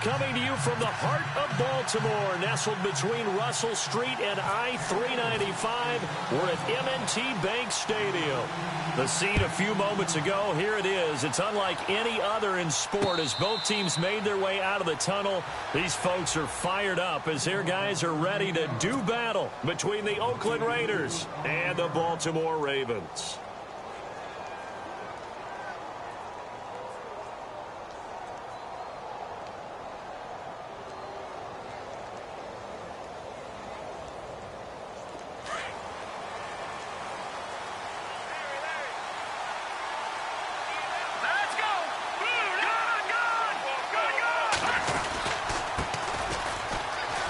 coming to you from the heart of Baltimore, nestled between Russell Street and I-395. We're at M&T Bank Stadium. The scene a few moments ago, here it is. It's unlike any other in sport as both teams made their way out of the tunnel. These folks are fired up as their guys are ready to do battle between the Oakland Raiders and the Baltimore Ravens.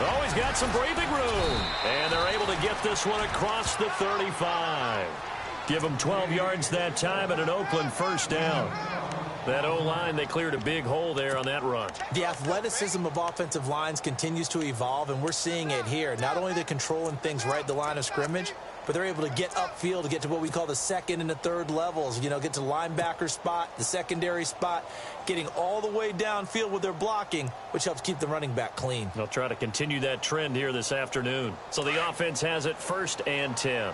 Oh, he's got some breathing room. And they're able to get this one across the 35. Give them 12 yards that time and an Oakland first down. That O-line, they cleared a big hole there on that run. The athleticism of offensive lines continues to evolve, and we're seeing it here. Not only they're controlling things right at the line of scrimmage, but they're able to get upfield to get to what we call the second and the third levels. You know, get to the linebacker spot, the secondary spot, getting all the way downfield with their blocking, which helps keep the running back clean. They'll try to continue that trend here this afternoon. So the offense has it 1st and 10.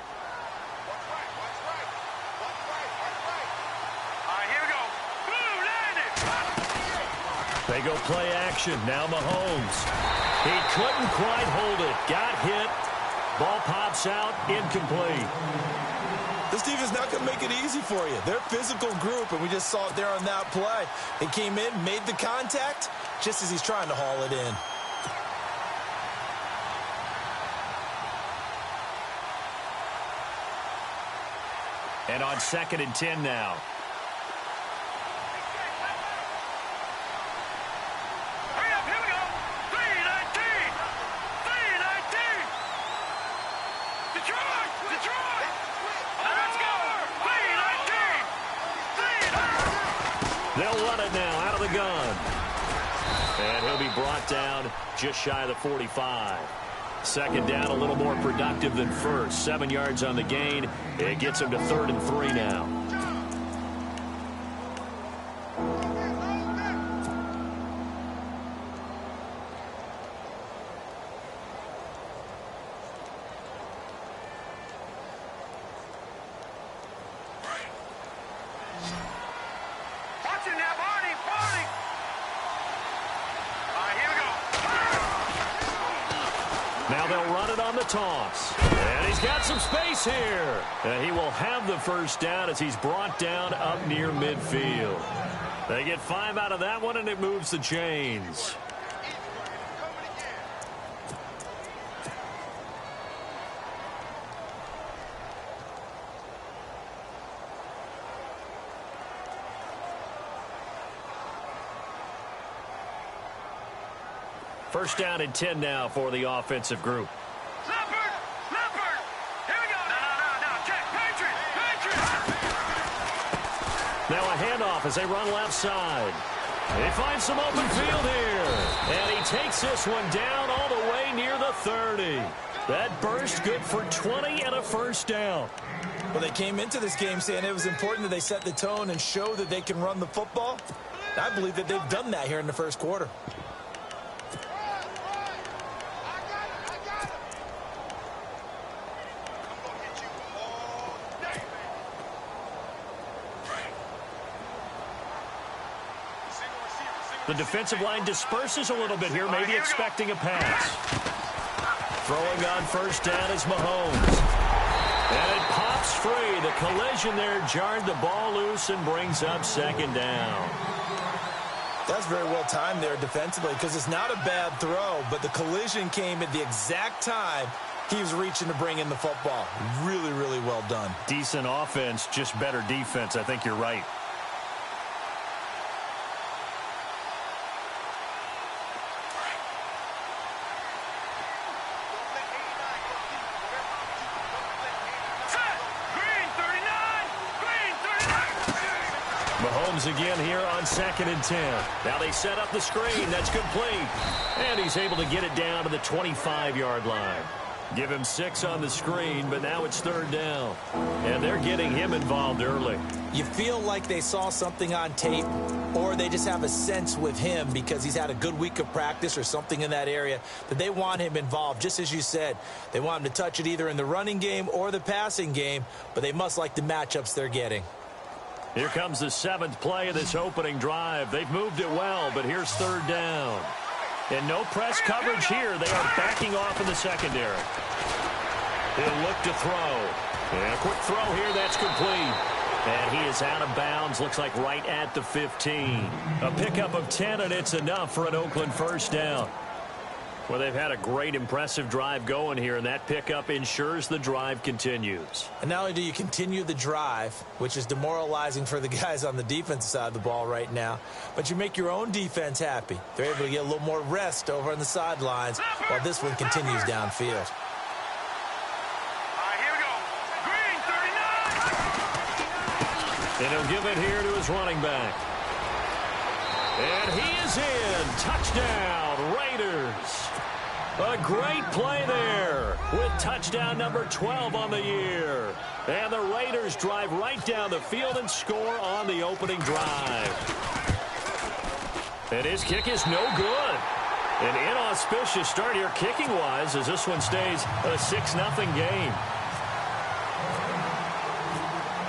They go play action. Now Mahomes. He couldn't quite hold it. Got hit. Ball pops out. Incomplete. This defense not going to make it easy for you. They're a physical group, and we just saw it there on that play. They came in, made the contact, just as he's trying to haul it in. And on 2nd and 10 now. They'll run it now out of the gun. And he'll be brought down just shy of the 45. 2nd down, a little more productive than first. 7 yards on the gain. It gets him to 3rd and 3 now. Now they'll run it on the toss. And he's got some space here. And he will have the first down as he's brought down up near midfield. They get 5 out of that one, and it moves the chains. First down and 10 now for the offensive group. Leopard! Leopard! Here we go! No, check! Patriot! Now a handoff as they run left side. They find some open field here. And he takes this one down all the way near the 30. That burst good for 20 and a first down. Well, they came into this game saying it was important that they set the tone and show that they can run the football. I believe that they've done that here in the first quarter. The defensive line disperses a little bit here, maybe expecting a pass. Throwing on first down is Mahomes. And it pops free. The collision there jarred the ball loose and brings up 2nd down. That's very well timed there defensively because it's not a bad throw, but the collision came at the exact time he was reaching to bring in the football. Really, really well done. Decent offense, just better defense. I think you're right. Mahomes again here on 2nd and 10. Now they set up the screen. That's complete. And he's able to get it down to the 25-yard line. Give him 6 on the screen, but now it's 3rd down. And they're getting him involved early. You feel like they saw something on tape, or they just have a sense with him because he's had a good week of practice or something in that area that they want him involved. Just as you said, they want him to touch it either in the running game or the passing game, but they must like the matchups they're getting. Here comes the 7th play of this opening drive. They've moved it well, but here's 3rd down. And no press coverage here. They are backing off in the secondary. He'll look to throw. And a quick throw here. That's complete. And he is out of bounds. Looks like right at the 15. A pickup of 10, and it's enough for an Oakland 1st down. Well, they've had a great, impressive drive going here, and that pickup ensures the drive continues. And not only do you continue the drive, which is demoralizing for the guys on the defensive side of the ball right now, but you make your own defense happy. They're able to get a little more rest over on the sidelines while this one continues downfield. Here we go. Green, 39. And he'll give it here to his running back. And he is in. Touchdown, Raiders. A great play there with touchdown number 12 on the year. And the Raiders drive right down the field and score on the opening drive. And his kick is no good. An inauspicious start here kicking-wise as this one stays a 6-0 game.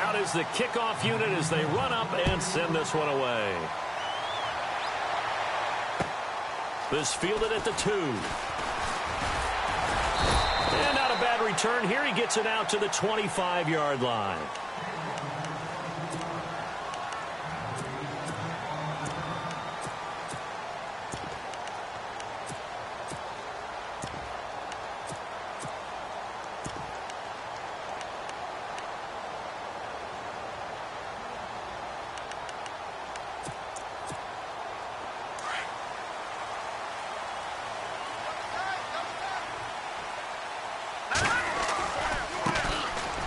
Out is the kickoff unit as they run up and send this one away. This fielded at the 2. And not a bad return here. He gets it out to the 25-yard line.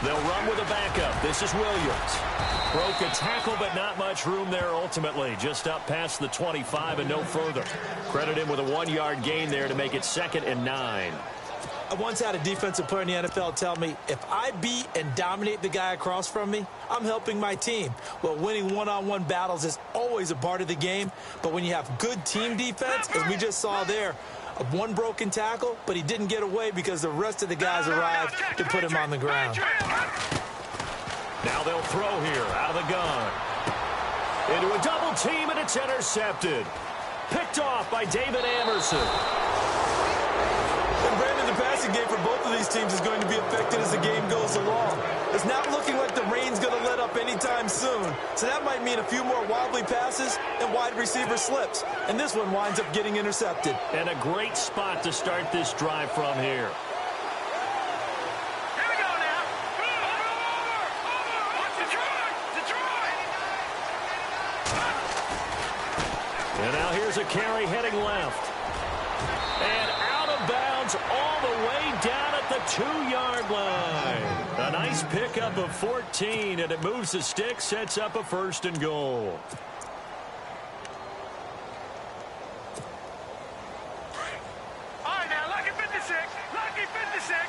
They'll run with a backup. This is Williams. Broke a tackle, but not much room there ultimately. Just up past the 25 and no further. Credit him with a 1-yard gain there to make it 2nd and 9. I once had a defensive player in the NFL tell me, if I beat and dominate the guy across from me, I'm helping my team. Well, winning one-on-one battles is always a part of the game, but when you have good team defense, as we just saw there, one broken tackle, but he didn't get away because the rest of the guys arrived to put him on the ground. Now they'll throw here out of the gun. Into a double team, and it's intercepted. Picked off by David Amerson. And Brandon, the passing game for both of these teams is going to be affected as the game goes along. It's not looking like the rain's going to let up anytime soon. So that might mean a few more wobbly passes and wide receiver slips. And this one winds up getting intercepted. And a great spot to start this drive from here. Here we go now. Over. Detroit. And now here's a carry heading left. And out of bounds all the way down at the 2-yard line. A nice pickup of 14, and it moves the stick, sets up a 1st and goal. All right, now, lucky 56. Lucky 56.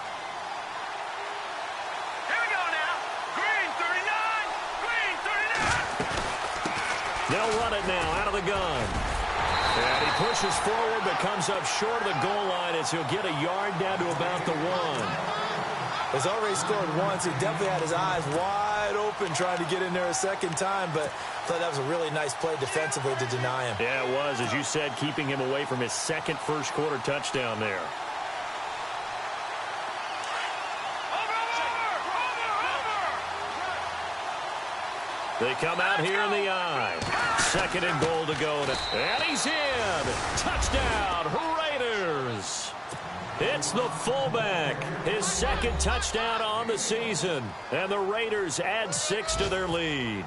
Here we go now. Green, 39. Green, 39. They'll run it now out of the gun. And he pushes forward but comes up short of the goal line as he'll get a yard down to about the 1. He's already scored once. He definitely had his eyes wide open trying to get in there a second time, but I thought that was a really nice play defensively to deny him. Yeah, it was, as you said, keeping him away from his second first-quarter touchdown there. They come out here in the I. 2nd and goal to go. And he's in. Touchdown, Raiders. It's the fullback. His 2nd touchdown on the season. And the Raiders add 6 to their lead.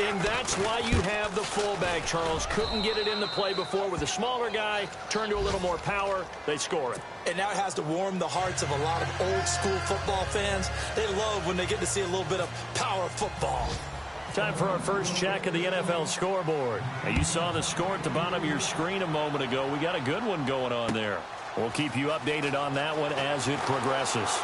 And that's why you have the fullback, Charles. Couldn't get it in the play before with the smaller guy. Turned to a little more power. They score it. And now it has to warm the hearts of a lot of old-school football fans. They love when they get to see a little bit of power football. Time for our first check of the NFL scoreboard. Now, you saw the score at the bottom of your screen a moment ago. We got a good one going on there. We'll keep you updated on that one as it progresses.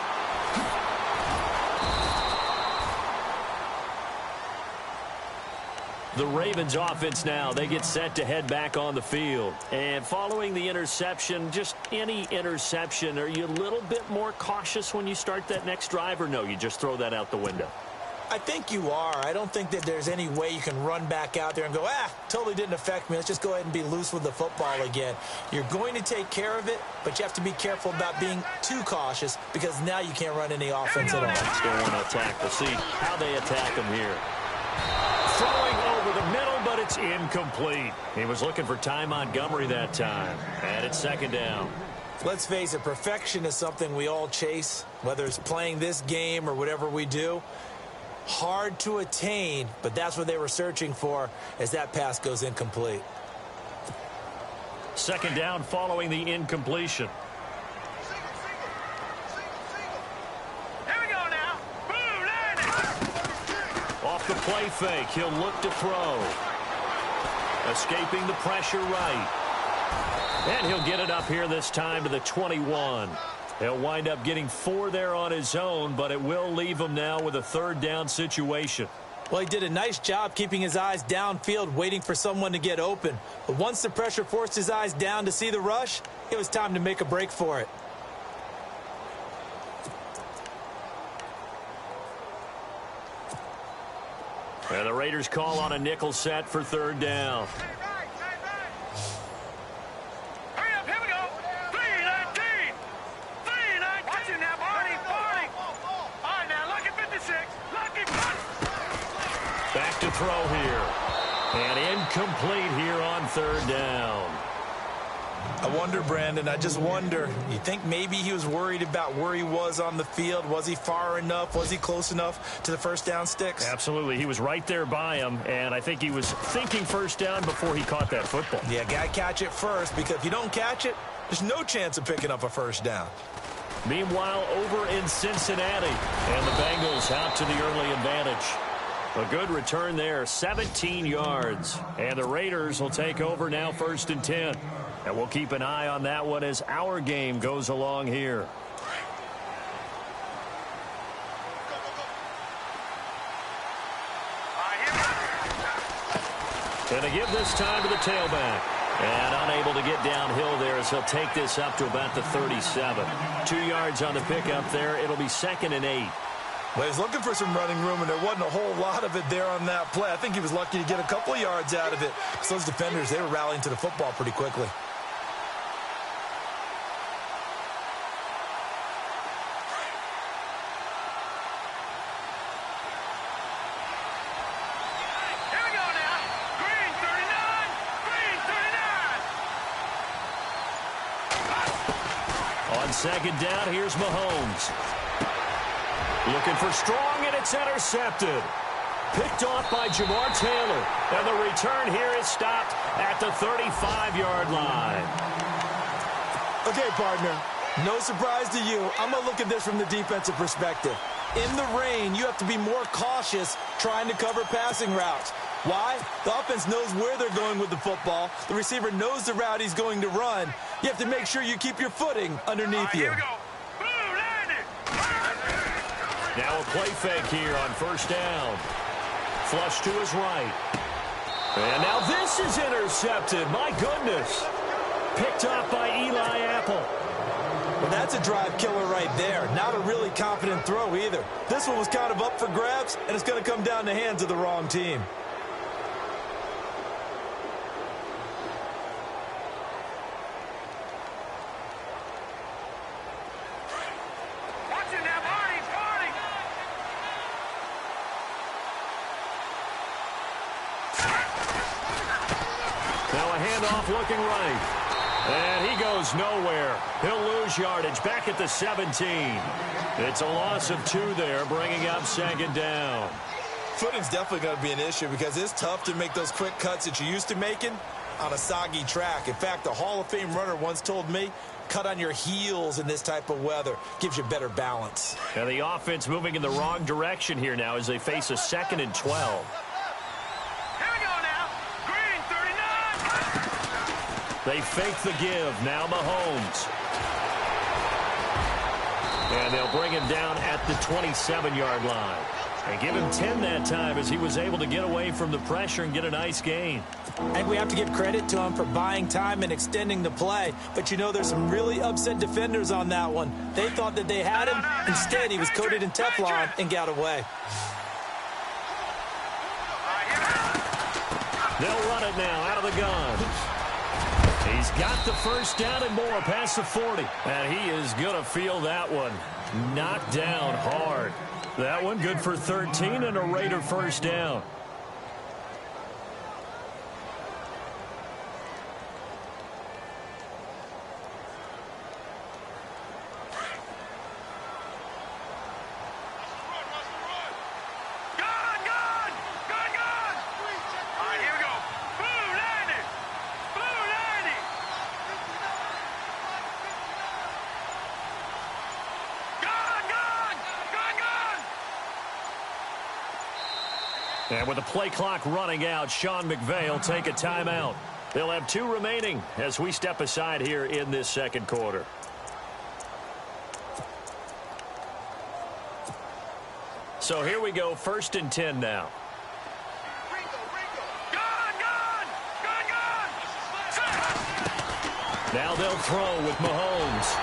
The Ravens offense now, they get set to head back on the field. And following the interception, just any interception, are you a little bit more cautious when you start that next drive, or no, you just throw that out the window? I think you are. I don't think that there's any way you can run back out there and go, totally didn't affect me. Let's just go ahead and be loose with the football again. You're going to take care of it, but you have to be careful about being too cautious because now you can't run any offense at all. Still want to attack. We'll see how they attack them here. Throwing over the middle, but it's incomplete. He was looking for Ty Montgomery that time. And it's second down. Let's face it, perfection is something we all chase, whether it's playing this game or whatever we do. Hard to attain, but that's what they were searching for as that pass goes incomplete. Second down following the incompletion. Here we go now. Boom, landing. Off the play fake, he'll look to throw. Escaping the pressure right. And he'll get it up here this time to the 21. He'll wind up getting 4 there on his own, but it will leave him now with a third down situation. Well, he did a nice job keeping his eyes downfield, waiting for someone to get open. But once the pressure forced his eyes down to see the rush, it was time to make a break for it. And the Raiders call on a nickel set for third down. Back to throw here. And incomplete here on third down. I wonder, Brandon, I just wonder. You think maybe he was worried about where he was on the field? Was he far enough? Was he close enough to the first down sticks? Absolutely. He was right there by him, and I think he was thinking first down before he caught that football. Yeah, got to catch it first, because if you don't catch it, there's no chance of picking up a first down. Meanwhile, over in Cincinnati, and the Bengals out to the early advantage. A good return there, 17 yards. And the Raiders will take over now, 1st and 10. And we'll keep an eye on that one as our game goes along here. And they give this time to the tailback. And unable to get downhill there as he'll take this up to about the 37. 2 yards on the pickup there. It'll be 2nd and 8. Well, he's looking for some running room, and there wasn't a whole lot of it there on that play. I think he was lucky to get a couple of yards out of it. Because those defenders, they were rallying to the football pretty quickly. Here we go now. Green 39. Green 39. On second down, here's Mahomes. Looking for strong, and it's intercepted. Picked off by Jamar Taylor. And the return here is stopped at the 35-yard line. Okay, partner, no surprise to you. I'm going to look at this from the defensive perspective. In the rain, you have to be more cautious trying to cover passing routes. Why? The offense knows where they're going with the football. The receiver knows the route he's going to run. You have to make sure you keep your footing underneath you. Here we go. Boom, landing. Now a play fake here on first down. Flush to his right. And now this is intercepted. My goodness. Picked off by Eli Apple. Well, that's a drive killer right there. Not a really confident throw either. This one was kind of up for grabs, and it's going to come down the hands of the wrong team. Watch it now, Barney. Now a handoff looking right. And he goes nowhere. He'll lose yardage back at the 17. It's a loss of 2 there, bringing up second down. Footing's definitely going to be an issue because it's tough to make those quick cuts that you're used to making on a soggy track. In fact, a Hall of Fame runner once told me, cut on your heels in this type of weather. Gives you better balance. And the offense moving in the wrong direction here now as they face a 2nd and 12. Here we go now. Green 39. They fake the give. Now Mahomes. And they'll bring him down at the 27-yard line. And give him 10 that time as he was able to get away from the pressure and get a nice gain. I think we have to give credit to him for buying time and extending the play. But, you know, there's some really upset defenders on that one. They thought that they had him. Instead, he was coated in Teflon and got away. They'll run it now out of the gun. He's got the first down and more past the 40. And he is going to feel that one. Knocked down hard. That one good for 13 and a Raider first down. And with the play clock running out, Sean McVay will take a timeout. They'll have 2 remaining as we step aside here in this second quarter. So here we go, 1st and 10 now. Now they'll throw with Mahomes.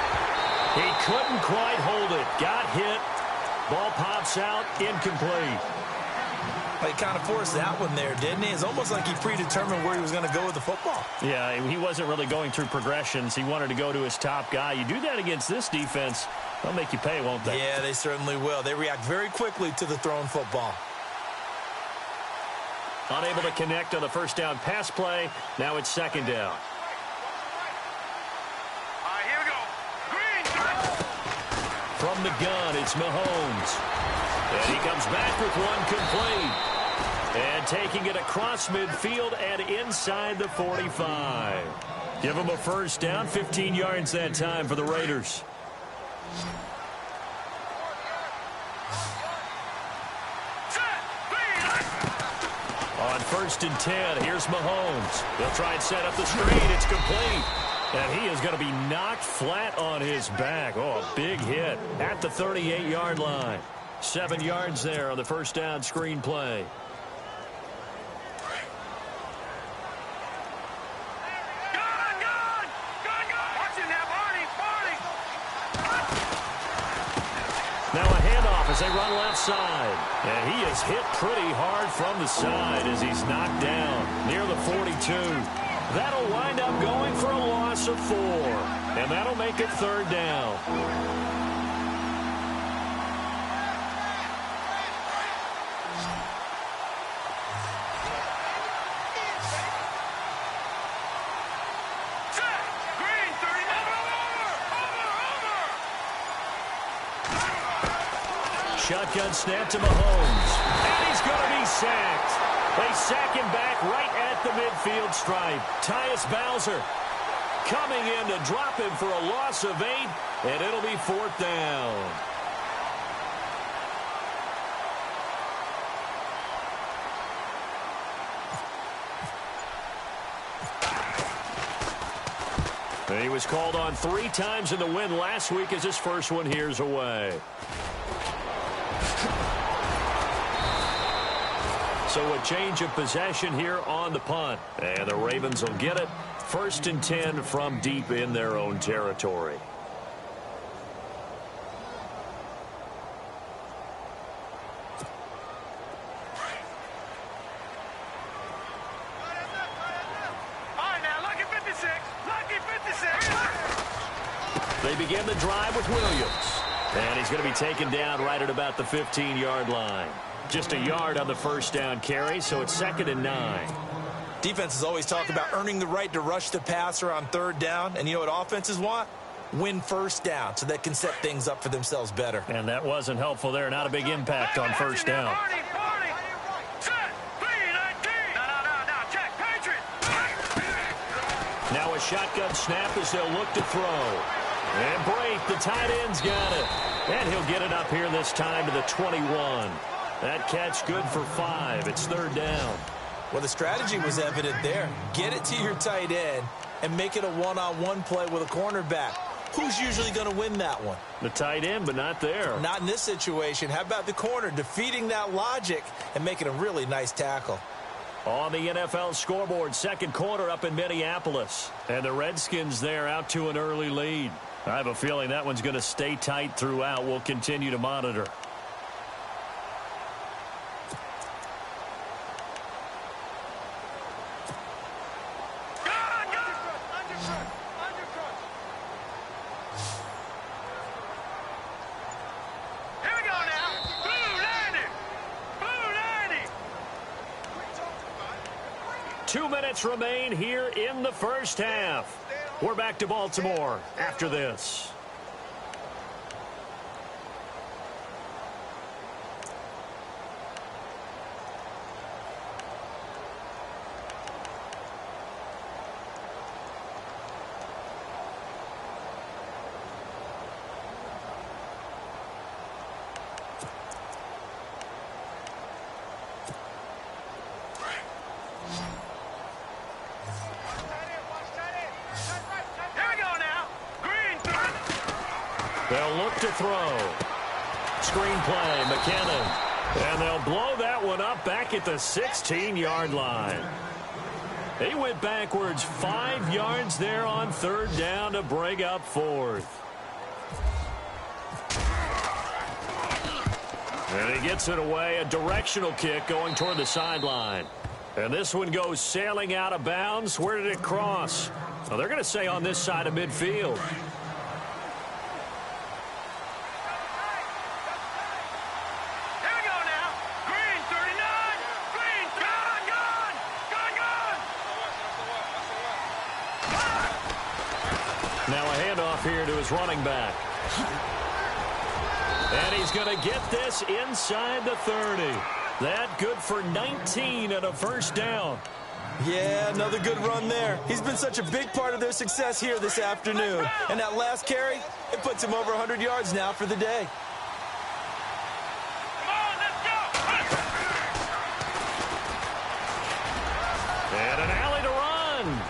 He couldn't quite hold it. Got hit. Ball pops out, incomplete. He kind of forced that one there, didn't he? It's almost like he predetermined where he was going to go with the football. Yeah, he wasn't really going through progressions. He wanted to go to his top guy. You do that against this defense, they'll make you pay, won't they? Yeah, they certainly will. They react very quickly to the thrown football. Unable to connect on the first down pass play. Now it's 2nd down. Here we go. Green. From the gun, it's Mahomes. And he comes back with one complete. And taking it across midfield and inside the 45. Give him a first down, 15 yards that time for the Raiders. On 1st and 10, here's Mahomes. They'll try and set up the screen. It's complete. And he is going to be knocked flat on his back. Oh, a big hit at the 38-yard line. 7 yards there on the first down screen play. Now a handoff as they run left side. And he is hit pretty hard from the side as he's knocked down near the 42. That'll wind up going for a loss of 4. And that'll make it 3rd down. Shotgun snap to Mahomes. And he's going to be sacked. They sack him back right at the midfield stripe. Tyus Bowser coming in to drop him for a loss of 8, and it'll be 4th down. He was called on 3 times in the win last week as his first one here's away. So a change of possession here on the punt. And the Ravens will get it. 1st and 10 from deep in their own territory. They begin the drive with Williams. And he's going to be taken down right at about the 15-yard line. Just a yard on the first down carry, so it's 2nd and 9. Defenses always talk about earning the right to rush the passer on 3rd down. And you know what offenses want? Win first down so they can set things up for themselves better. And that wasn't helpful there. Not a big impact on first down. Now a shotgun snap as they'll look to throw. And Brate, the tight end's got it. And he'll get it up here this time to the 21. That catch good for 5. It's 3rd down. Well, the strategy was evident there. Get it to your tight end and make it a one-on-one play with a cornerback. who's usually going to win that one? The tight end, but not there. Not in this situation. How about the corner defeating that logic and making a really nice tackle? On the NFL scoreboard, second quarter up in Minneapolis. And the Redskins there out to an early lead. I have a feeling that one's going to stay tight throughout. We'll continue to monitor. Here we go now. Boom, landed. Boom, landed. 2 minutes remain here in the first half. We're back to Baltimore after this. They'll look to throw. Screenplay, McKinnon. And they'll blow that one up back at the 16-yard line. They went backwards 5 yards there on third down to bring up fourth. And he gets it away, a directional kick going toward the sideline. And this one goes sailing out of bounds. Where did it cross? Well, they're going to say on this side of midfield. Now a handoff here to his running back. And he's going to get this inside the 30. That good for 19 and a first down. Yeah, another good run there. He's been such a big part of their success here this afternoon. And that last carry, it puts him over 100 yards now for the day. Come on, let's go. And an alley to run.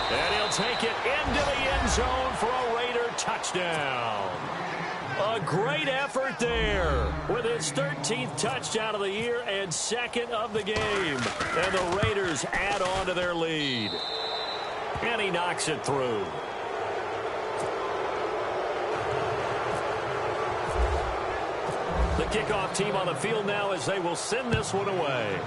And he'll take it into the end zone for a Raider touchdown. A great effort there with his 13th touchdown of the year and second of the game. And the Raiders add on to their lead. And he knocks it through. The kickoff team on the field now as they will send this one away.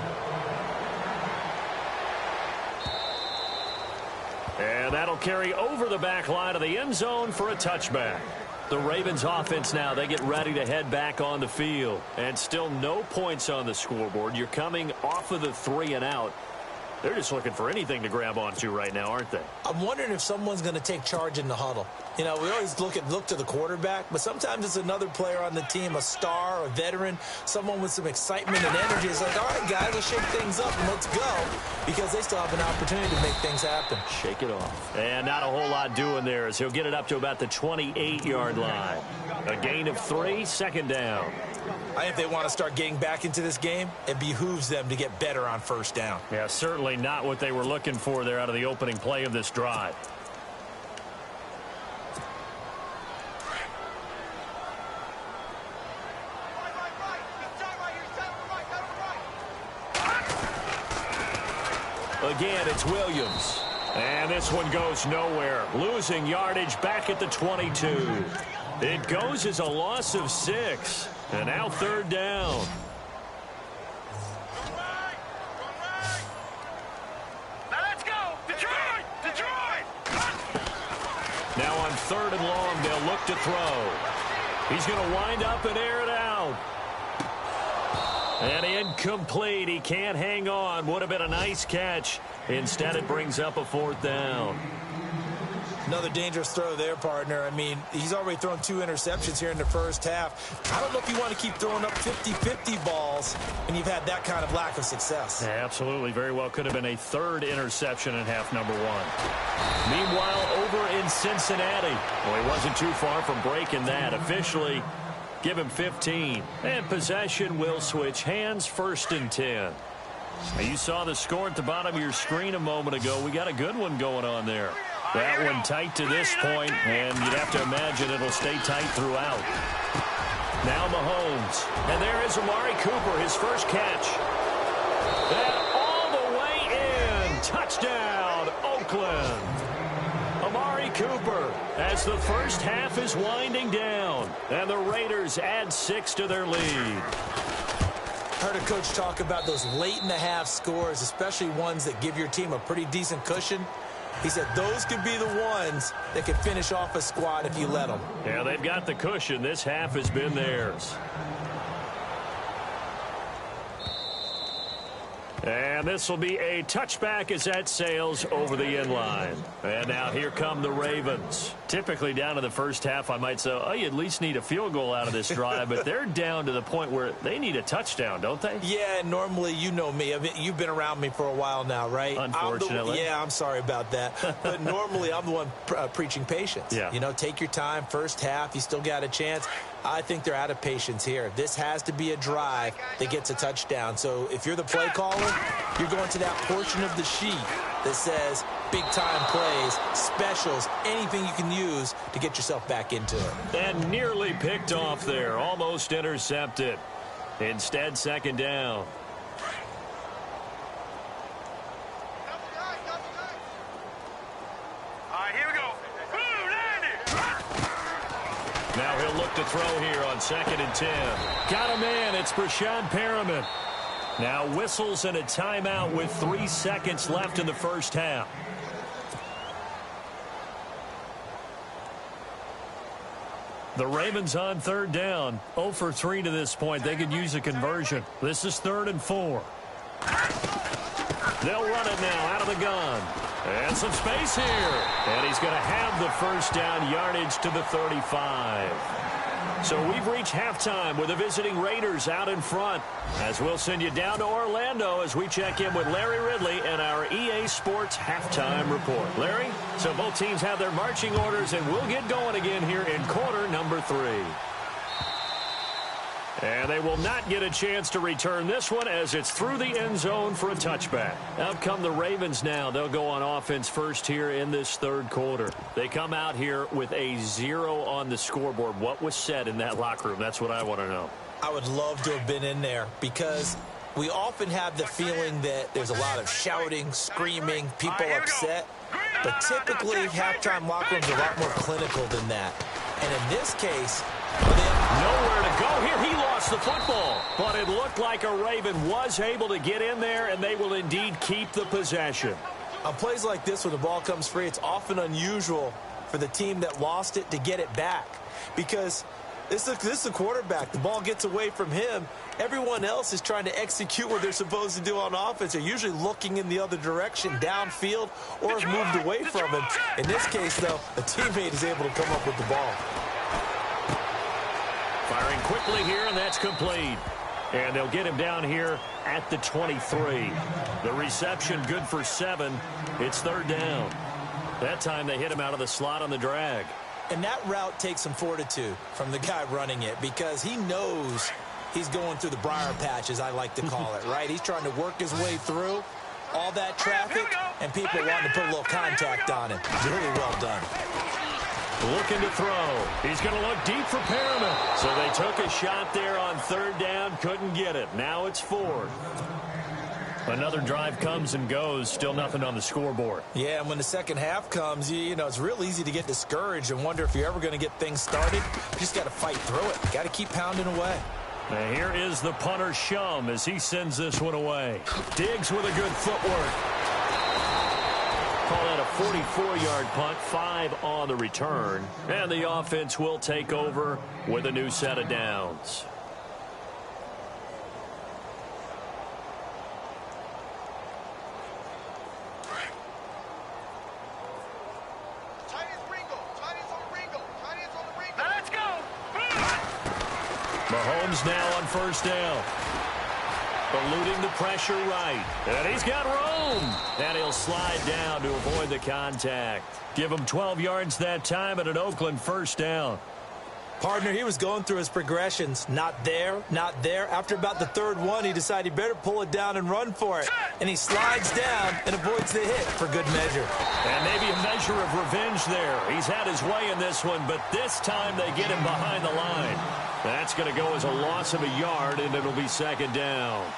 And that'll carry over the back line of the end zone for a touchback. The Ravens offense now, they get ready to head back on the field. And still no points on the scoreboard. You're coming off of the 3 and out. They're just looking for anything to grab onto right now, aren't they? I'm wondering if someone's going to take charge in the huddle. You know, we always look to the quarterback, but sometimes it's another player on the team, a star, a veteran, someone with some excitement and energy. It's like, all right, guys, let's shake things up and let's go, because they still have an opportunity to make things happen. Shake it off. And not a whole lot doing there as he'll get it up to about the 28-yard line. A gain of 3, second down. I think if they want to start getting back into this game, it behooves them to get better on first down. Yeah, certainly not what they were looking for there out of the opening play of this drive. Again, it's Williams. And this one goes nowhere. Losing yardage back at the 22. It goes as a loss of 6. And now third down. Now let's go. Detroit! Detroit! Now on third and long, they'll look to throw. He's going to wind up and air it out. And incomplete. He can't hang on. Would have been a nice catch. Instead, it brings up a fourth down. Another dangerous throw there, partner. I mean, he's already thrown 2 interceptions here in the first half. I don't know if you want to keep throwing up 50-50 balls when you've had that kind of lack of success. Yeah, absolutely. Very well could have been a third interception in half number 1. Meanwhile, over in Cincinnati, well, he wasn't too far from breaking that. Officially, give him 15. And possession will switch hands, 1st and 10. Now, you saw the score at the bottom of your screen a moment ago. We got a good one going on there. That one tight to this point, and you'd have to imagine it'll stay tight throughout. Now Mahomes. And there is Amari Cooper, his first catch. And all the way in. Touchdown, Oakland. Amari Cooper as the first half is winding down. And the Raiders add 6 to their lead. Heard a coach talk about those late-in-the-half scores, especially ones that give your team a pretty decent cushion. He said those could be the ones that could finish off a squad if you let them. Yeah, they've got the cushion. This half has been theirs. And this will be a touchback as that sails over the end line. And now here come the Ravens. Typically down to the first half, I might say, oh, you at least need a field goal out of this drive. But they're down to the point where they need a touchdown, don't they? Yeah, normally, you know me. I mean, you've been around me for a while now, right? Unfortunately. I'm sorry about that. But normally, I'm the one preaching patience. Yeah. You know, take your time. First half, you still got a chance. I think they're out of patience here. This has to be a drive that gets a touchdown. So if you're the play caller, you're going to that portion of the sheet that says big-time plays, specials, anything you can use to get yourself back into it. And nearly picked off there, almost intercepted. Instead, second down. All right, here we go. Boom, Andy. Now he'll look to throw here on 2nd and 10. Got a man. It's Brashad Perriman. Now whistles and a timeout with 3 seconds left in the first half. The Ravens on third down. 0 for 3 to this point. They could use a conversion. This is 3rd and 4. They'll run it now out of the gun. And some space here. And he's going to have the first down, yardage to the 35. So we've reached halftime with the visiting Raiders out in front. As we'll send you down to Orlando as we check in with Larry Ridley and our EA Sports halftime report. Larry, so both teams have their marching orders, and we'll get going again here in quarter number 3. And they will not get a chance to return this one as it's through the end zone for a touchback. Out come the Ravens now. They'll go on offense first here in this third quarter. They come out here with a 0 on the scoreboard. What was said in that locker room? That's what I want to know. I would love to have been in there because we often have the feeling that there's a lot of shouting, screaming, people upset. But typically, halftime locker rooms are a lot more clinical than that. And in this case, nowhere to go here. He lost the football. But it looked like a Raven was able to get in there, and they will indeed keep the possession. on plays like this when the ball comes free, it's often unusual for the team that lost it to get it back because this is the quarterback. The ball gets away from him. Everyone else is trying to execute what they're supposed to do on offense. They're usually looking in the other direction, downfield, or have moved away from him. In this case, though, a teammate is able to come up with the ball. Firing quickly here, and that's complete. And they'll get him down here at the 23. The reception good for 7. It's third down. That time they hit him out of the slot on the drag. And that route takes some fortitude from the guy running it because he knows he's going through the briar patch, as I like to call it, right? He's trying to work his way through all that traffic, and people wanting to put a little contact on him. Really well done. Looking to throw. He's going to look deep for Perriman. So they took a shot there on third down, couldn't get it. Now it's fourth. Another drive comes and goes, still nothing on the scoreboard. Yeah, and when the second half comes, you know, it's real easy to get discouraged and wonder if you're ever going to get things started. You just got to fight through it. Got to keep pounding away. Now here is the punter, Shum, as he sends this one away. Diggs with a good footwork. Call that a 44-yard punt, 5 on the return. And the offense will take over with a new set of downs. Mahomes now on first down. Eluding the pressure right. And he's got room. And he'll slide down to avoid the contact. Give him 12 yards that time and an Oakland first down. Partner, he was going through his progressions. Not there, not there. After about the third one, he decided he better pull it down and run for it. And he slides down and avoids the hit for good measure. And maybe a measure of revenge there. He's had his way in this one, but this time they get him behind the line. That's going to go as a loss of a yard, and it'll be second down.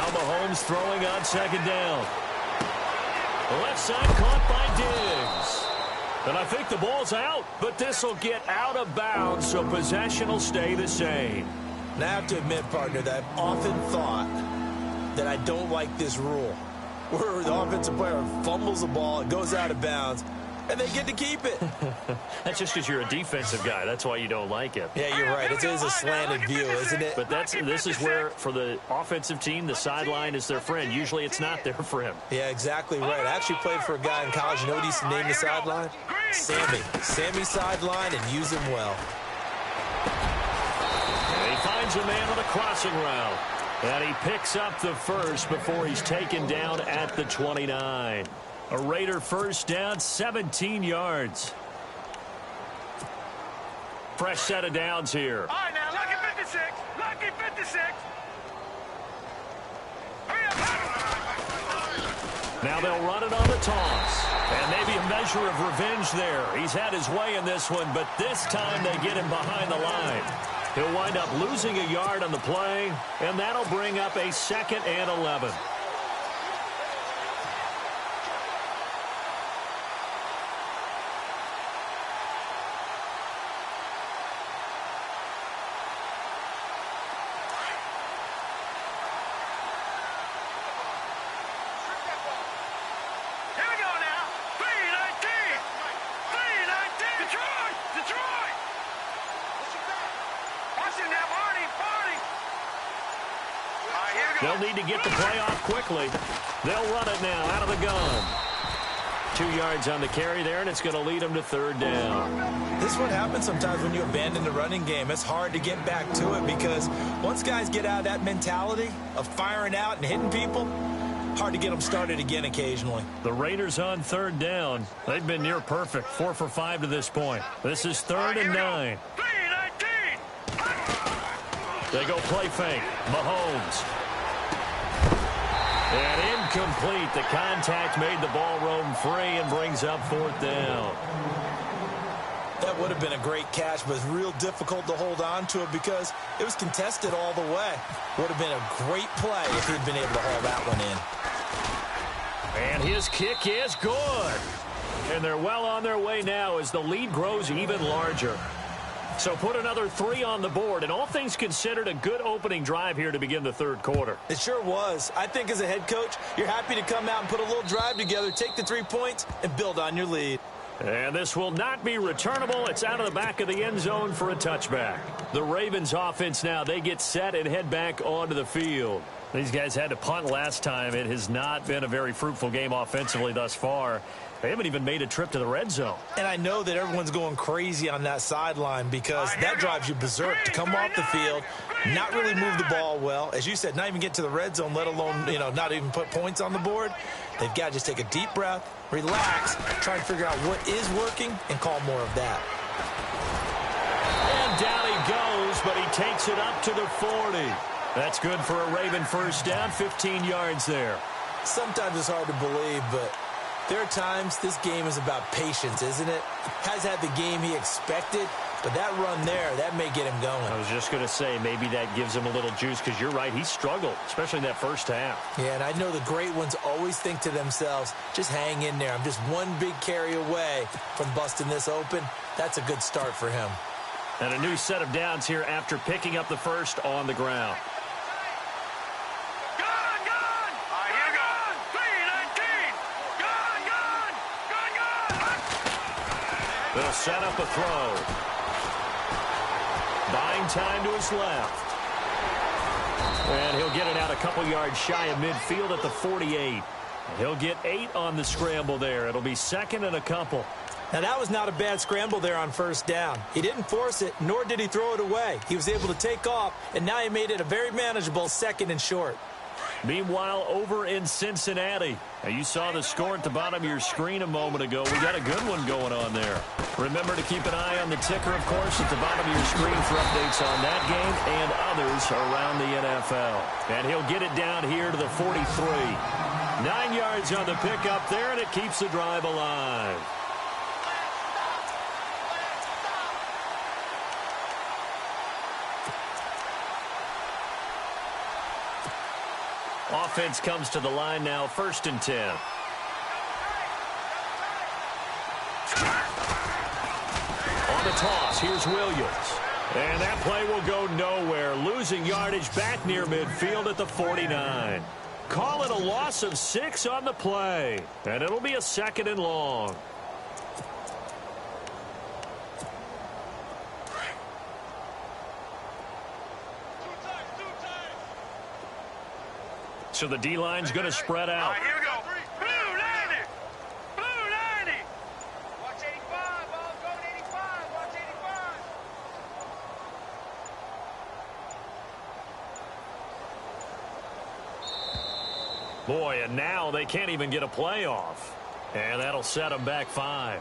Mahomes throwing on second down. The left side caught by Diggs. And I think the ball's out, but this will get out of bounds, so possession will stay the same. And I have to admit, partner, that I've often thought that I don't like this rule, where the offensive player fumbles the ball, it goes out of bounds, and they get to keep it. That's just because you're a defensive guy. That's why you don't like it. Yeah, you're right. It is a slanted view, isn't it? But this is where, for the offensive team, the sideline is their friend. Usually it's not their friend. Yeah, exactly right. I actually played for a guy in college. You know what he used to name the sideline? Sammy. Sammy sideline, and use him well. And he finds a man on the crossing route. And he picks up the first before he's taken down at the 29. A Raider first down, 17 yards. Fresh set of downs here. All right, now, lucky 56. Lucky 56. Now they'll run it on the toss. And maybe a measure of revenge there. He's had his way in this one, but this time they get him behind the line. He'll wind up losing a yard on the play, and that'll bring up a 2nd and 11. They'll need to get the play off quickly. They'll run it now out of the gun. 2 yards on the carry there, and it's going to lead them to 3rd down. This is what happens sometimes when you abandon the running game. It's hard to get back to it because once guys get out of that mentality of firing out and hitting people, hard to get them started again occasionally. The Raiders on 3rd down. They've been near perfect, 4 for 5 to this point. This is 3rd and 9. They go play fake. Mahomes. And incomplete. The contact made the ball roam free and brings up 4th down. That would have been a great catch, but it's real difficult to hold on to it because it was contested all the way. Would have been a great play if he'd been able to haul that one in. And his kick is good. And they're well on their way now as the lead grows even larger. So put another 3 on the board, and all things considered, a good opening drive here to begin the 3rd quarter. It sure was. I think as a head coach, you're happy to come out and put a little drive together, take the 3 points, and build on your lead. And this will not be returnable. It's out of the back of the end zone for a touchback. The Ravens offense now, they get set and head back onto the field. These guys had to punt last time. It has not been a very fruitful game offensively thus far. They haven't even made a trip to the red zone. And I know that everyone's going crazy on that sideline because that drives you berserk to come off the field, not really move the ball well. As you said, not even get to the red zone, let alone, not even put points on the board. They've got to just take a deep breath, relax, try and figure out what is working, and call more of that. And down he goes, but he takes it up to the 40. That's good for a Raven first down, 15 yards there. Sometimes it's hard to believe, but there are times this game is about patience, isn't it? Has had the game he expected, but that run there, that may get him going. I was just going to say, maybe that gives him a little juice because you're right, he struggled, especially in that first half. Yeah, and I know the great ones always think to themselves, just hang in there. I'm just one big carry away from busting this open. That's a good start for him. And a new set of downs here after picking up the first on the ground. They'll set up a throw. Buying time to his left. And he'll get it out a couple yards shy of midfield at the 48. He'll get 8 on the scramble there. It'll be second and a couple. Now, that was not a bad scramble there on first down. He didn't force it, nor did he throw it away. He was able to take off, and now he made it a very manageable second and short. Meanwhile, over in Cincinnati, now you saw the score at the bottom of your screen a moment ago. We got a good one going on there. Remember to keep an eye on the ticker, of course, at the bottom of your screen for updates on that game and others around the NFL. And he'll get it down here to the 43. 9 yards on the pickup there, and it keeps the drive alive. Offense comes to the line now, 1st and 10. On the toss, here's Williams. And that play will go nowhere, losing yardage back near midfield at the 49. Call it a loss of 6 on the play, and it'll be a 2nd and long. So the D-line's going to spread out. All right, here we go. Blue 90. Blue 90. Watch 85. Ball going 85. Watch 85. Boy, and now they can't even get a play off. And that'll set them back 5.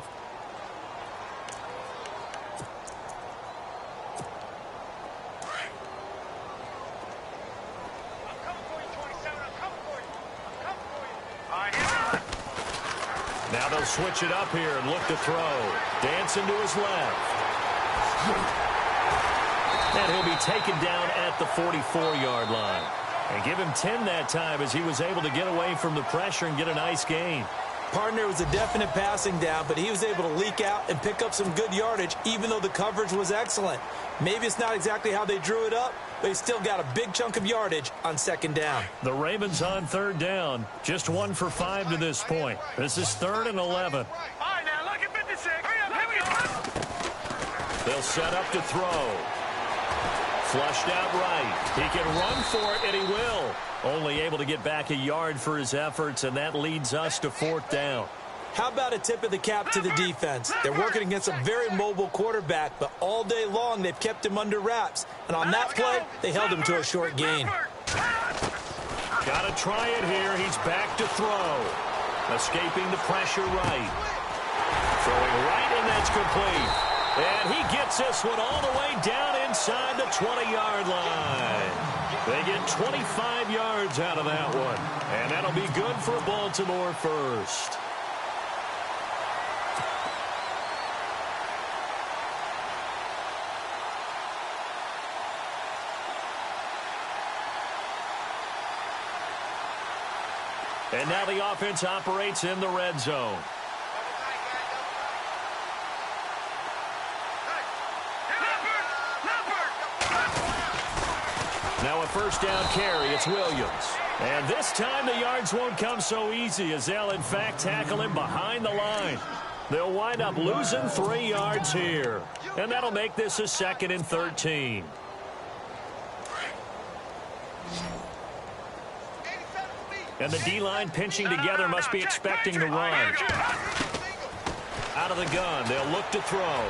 Now they'll switch it up here and look to throw. Dancing to his left. And he'll be taken down at the 44-yard line. And give him 10 that time as he was able to get away from the pressure and get a nice gain. Partner was a definite passing down, but he was able to leak out and pick up some good yardage, even though the coverage was excellent. Maybe it's not exactly how they drew it up, but he still got a big chunk of yardage on 2nd down. The Ravens on 3rd down. Just 1 for 5 to this point. This is 3rd and 11. All right, now look at 56. Hurry up, here we go. They'll set up to throw. Flushed out right. He can run for it, and he will. Only able to get back a yard for his efforts, and that leads us to 4th down. How about a tip of the cap to the defense? They're working against a very mobile quarterback, but all day long they've kept him under wraps. And on that play, they held him to a short gain. Got to try it here. He's back to throw. Escaping the pressure right. Throwing right, and that's complete. And he gets this one all the way down inside the 20-yard line. They get 25 yards out of that one. And that'll be good for Baltimore first. And now the offense operates in the red zone. Now a 1st down carry. It's Williams. And this time the yards won't come so easy as they'll, in fact, tackle him behind the line. They'll wind up losing 3 yards here. And that'll make this a 2nd and 13. And the D-line pinching together must be expecting to run. Out of the gun, they'll look to throw.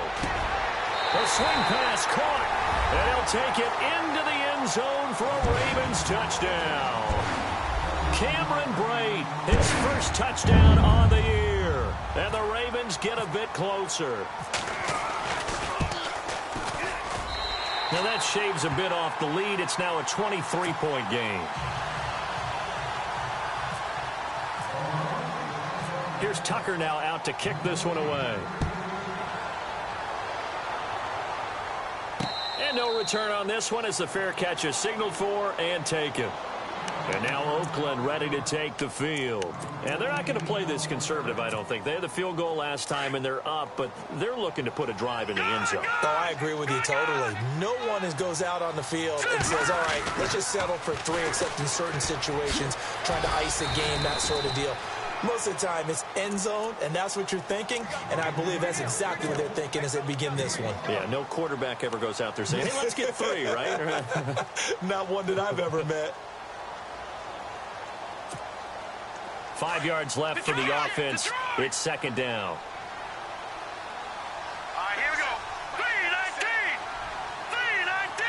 The swing pass caught. And he'll take it into the end zone for a Ravens touchdown. Cameron Brate, his first touchdown on the year. And the Ravens get a bit closer. Now that shaves a bit off the lead. It's now a 23-point game. Here's Tucker now out to kick this one away. And no return on this one as the fair catch is signaled for and taken. And now Oakland ready to take the field. And they're not going to play this conservative, I don't think. They had the field goal last time, and they're up, but they're looking to put a drive in the end zone. Oh, I agree with you totally. No one goes out on the field and says, all right, let's just settle for 3, except in certain situations, trying to ice a game, that sort of deal. Most of the time, it's end zone, and that's what you're thinking, and I believe that's exactly what they're thinking as they begin this one. Yeah, no quarterback ever goes out there saying, hey, let's get 3, right? Not one that I've ever met. 5 yards left for the offense. It's second down. All right, here we go. 3-19. 3-19.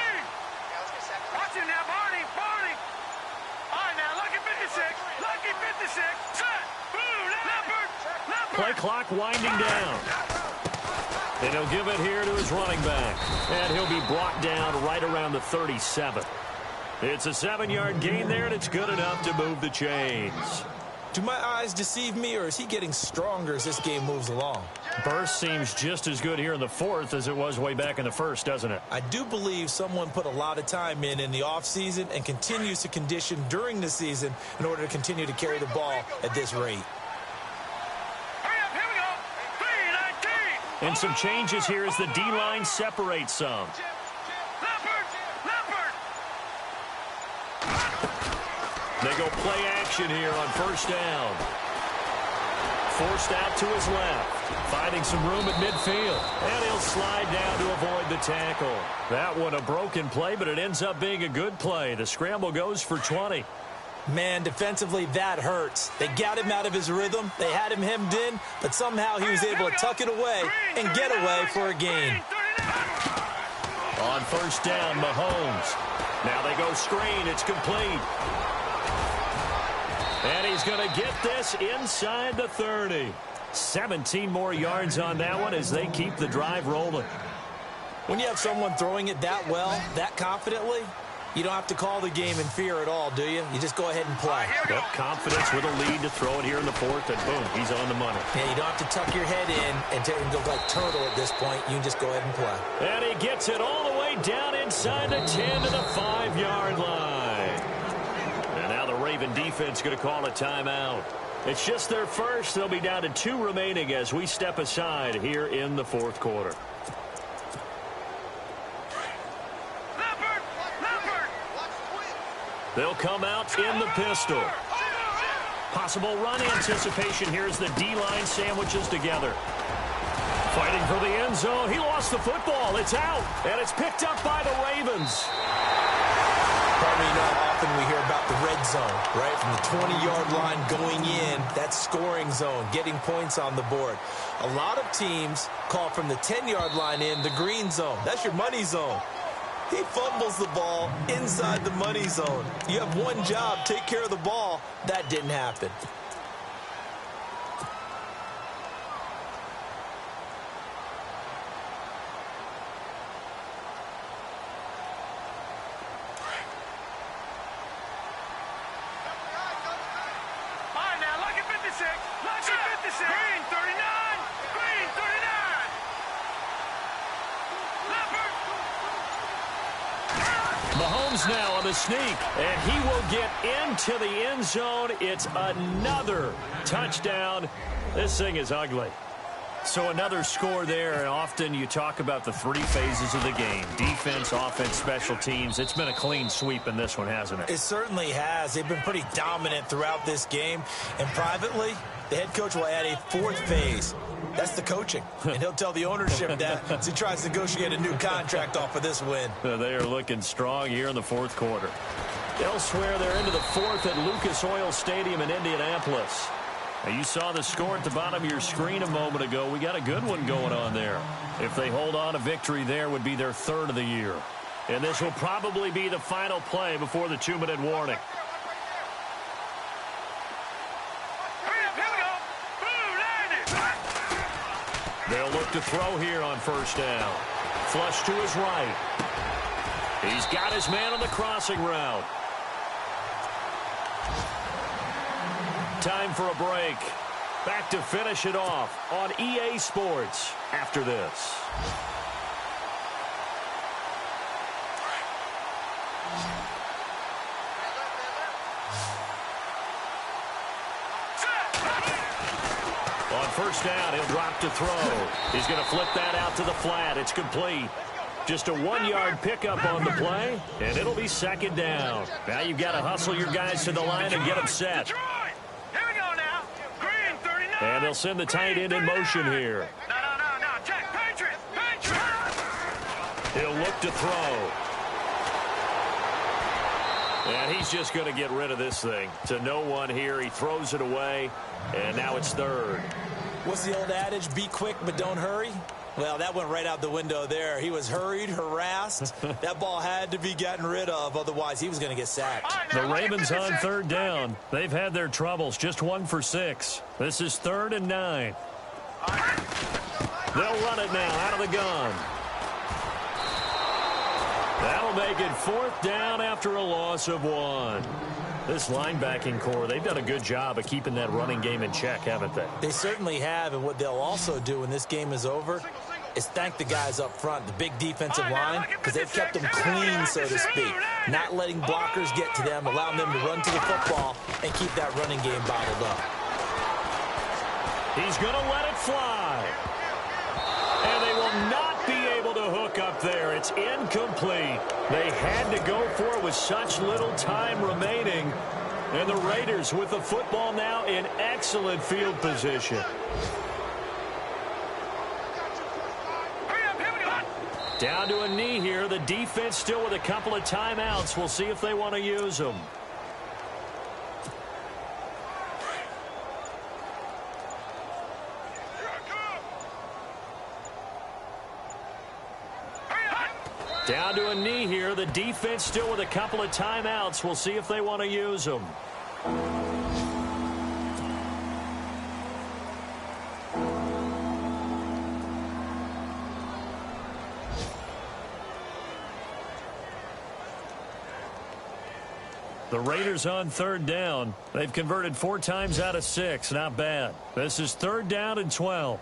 Watch it now, Barney. All right, now, lucky 56. Lucky 56. Set. Boom. Leopard. Play clock winding down. And he'll give it here to his running back. And he'll be brought down right around the 37. It's a 7-yard gain there, and it's good enough to move the chains. Do my eyes deceive me, or is he getting stronger as this game moves along? Burst seems just as good here in the fourth as it was way back in the first, doesn't it? I do believe someone put a lot of time in the offseason and continues to condition during the season in order to continue to carry the ball at this rate. Hurry up, here we go. 3-19. And some changes here as the D-line separates some. Leopard. They go play action here on first down. Forced out to his left. Finding some room at midfield. And he'll slide down to avoid the tackle. That one a broken play, but it ends up being a good play. The scramble goes for 20. Man, defensively, that hurts. They got him out of his rhythm. They had him hemmed in, but somehow he was able to tuck it away and get away for a gain. On first down, Mahomes. Now they go screen. It's complete. And he's going to get this inside the 30. 17 more yards on that one as they keep the drive rolling. When you have someone throwing it that well, that confidently, you don't have to call the game in fear at all, do you? You just go ahead and play. Yep, confidence with a lead to throw it here in the fourth, and boom, he's on the money. Yeah, you don't have to tuck your head in and look like turtle at this point. You can just go ahead and play. And he gets it all the way down inside the 10 to the 5-yard line. And now the Raven defense going to call a timeout. It's just their first. They'll be down to 2 remaining as we step aside here in the fourth quarter. They'll come out in the pistol. Possible run anticipation here as the D-line sandwiches together. Fighting for the end zone. He lost the football. It's out. And it's picked up by the Ravens. Probably not often we hear about the red zone, right? From the 20-yard line going in, that scoring zone, getting points on the board. A lot of teams call from the 10-yard line in the green zone. That's your money zone. He fumbles the ball inside the money zone. You have one job, take care of the ball. That didn't happen. All right, now, lucky 56. Lucky 56. Green 39. Green 39. Leopard. Mahomes now on the sneak, and he will get into the end zone. It's another touchdown. This thing is ugly. So another score there, and often you talk about the 3 phases of the game. Defense, offense, special teams. It's been a clean sweep in this one, hasn't it? It certainly has. They've been pretty dominant throughout this game. And privately, the head coach will add a 4th phase. That's the coaching. And he'll tell the ownership that as he tries to negotiate a new contract off of this win. They are looking strong here in the fourth quarter. Elsewhere, they're into the fourth at Lucas Oil Stadium in Indianapolis. Now, you saw the score at the bottom of your screen a moment ago. We got a good one going on there. If they hold on to victory there, would be their 3rd of the year. And this will probably be the final play before the 2-minute warning. They'll look to throw here on first down. Flush to his right. He's got his man on the crossing route. Time for a break. Back to finish it off on EA Sports after this. On first down, he'll drop to throw. He's going to flip that out to the flat. It's complete. Just a 1-yard pickup on the play, and it'll be second down. Now you've got to hustle your guys to the line and get them set. Here we go now. And they'll send the tight end in motion here. No. Check. Patriots. He'll look to throw. And he's just going to get rid of this thing. To no one here. He throws it away. And now it's third. What's the old adage? Be quick, but don't hurry. Well, that went right out the window there. He was hurried, harassed. That ball had to be gotten rid of. Otherwise, he was going to get sacked. The Ravens on third down. They've had their troubles. Just 1 for 6. This is 3rd and 9. They'll run it now out of the gun. That'll make it 4th down after a loss of 1. This linebacking core, they've done a good job of keeping that running game in check, haven't they? They certainly have, and what they'll also do when this game is over is thank the guys up front, the big defensive line, because they've kept them clean, so to speak, not letting blockers get to them, allowing them to run to the football and keep that running game bottled up. He's going to let it fly. And they will not be able to hook up there. It's incomplete. They had to go for it with such little time remaining. And the Raiders with the football now in excellent field position. Down to a knee here. The defense still with a couple of timeouts. We'll see if they want to use them. Down to a knee here. The defense still with a couple of timeouts. We'll see if they want to use them. The Raiders on third down. They've converted 4 times out of 6. Not bad. This is 3rd down and 12.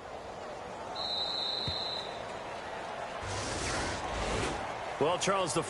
Well, Charles, the